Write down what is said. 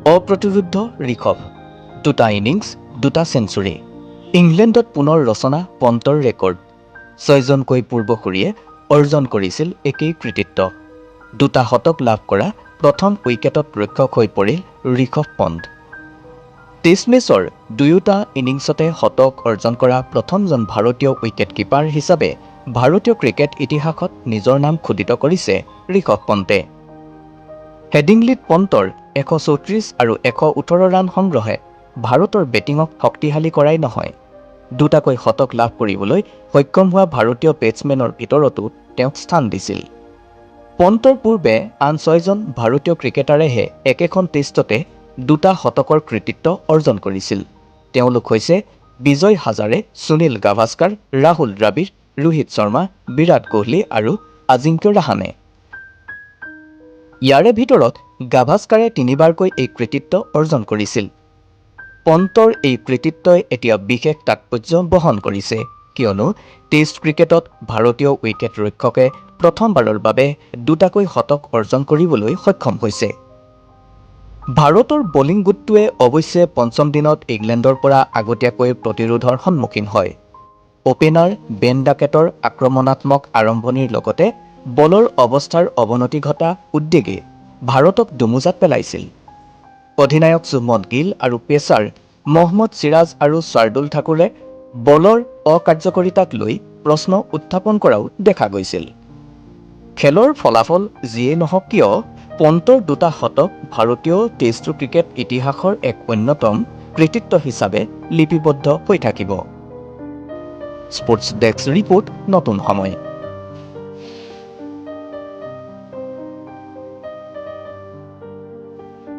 অপ্ৰতিৰোধ ঋষভ, দুটা ইনিংছ, দুটা চেঞ্চুৰী। ইংলেণ্ডত পুনৰ ৰচনা পন্তৰ ৰেকৰ্ড। 6জনকৈ পূৰ্বসূৰীয়ে অৰ্জন কৰিছিল একেই কৃতিত্ব। দুটা শতক লাভ কৰা প্ৰথম উইকেটত ৰক্ষক হৈ পৰিল ঋষভ পন্ত। টেষ্ট মেচৰ দুয়োটা ইনিংছতে শতক অৰ্জন কৰা প্ৰথমজন ভাৰতীয় উইকেট কিপাৰ হিচাপে ভাৰতীয় ক্ৰিকেট ইতিহাসত নিজৰ নাম খোদিত কৰিছে ঋষভ পন্তে। হেডিংলিত পন্তৰ 134 আৰু 118 ৰান সংগ্ৰহে ভাৰতৰ বেটিঙক শক্তিশালী কৰাই নহয়, দুটাকৈ শতক লাভ কৰিবলৈ সক্ষম হোৱা ভাৰতীয় বেটছমেনৰ ভিতৰতো তেওঁক স্থান দিছিল। পন্তৰ পূৰ্বে আন 6জন ভাৰতীয় ক্ৰিকেটাৰেহে একেখন টেষ্টতে দুটা শতকৰ কৃতিত্ব অৰ্জন কৰিছিল। তেওঁলোক হৈছে বিজয় হাজাৰে, সুনীল গাভাস্কাৰ, ৰাহুল দ্ৰাবিড়, ৰোহিত শৰ্মা, বিৰাট কোহলি আৰু আজিংক্য ৰাহানে। ইয়াৰে ভিতৰত গাভাস্কাৰে 3বাৰকৈ এই কৃতিত্ব অৰ্জন কৰিছিল। পন্তৰ এই কৃতিত্বই এতিয়া বিশেষ তাৎপৰ্য বহন কৰিছে, কিয়নো টেষ্ট ক্ৰিকেটত ভাৰতীয় উইকেট ৰক্ষকে প্ৰথমবাৰৰ বাবে দুটাকৈ শতক অৰ্জন কৰিবলৈ সক্ষম হৈছে। ভাৰতৰ বলিং গোটটোৱে অৱশ্যে পঞ্চম দিনত ইংলেণ্ডৰ পৰা আগতীয়াকৈ প্ৰতিৰোধৰ সন্মুখীন হয়। অপেনাৰ বেন ডাকেটৰ আক্ৰমণাত্মক আৰম্ভণিৰ লগতে বলৰ অৱস্থাৰ অৱনতি ঘটা উদ্বেগে ভাৰতক দোমোজাত পেলাইছিল। অধিনায়ক শুভমন গিল আৰু পেচাৰ মহম্মদ চিৰাজ আৰু শাৰ্দুল ঠাকুৰে বলৰ অকাৰ্যকৰীতাক লৈ প্ৰশ্ন উত্থাপন কৰাও দেখা গৈছিল। খেলৰ ফলাফল যিয়েই নহওক কিয়, পন্তৰ দুটা শতক ভাৰতীয় টেষ্ট ক্ৰিকেট ইতিহাসৰ এক অন্যতম কৃতিত্ব হিচাপে লিপিবদ্ধ হৈ থাকিব। স্পৰ্টছ ডেস্ক ৰিপৰ্ট, নতুন সময়।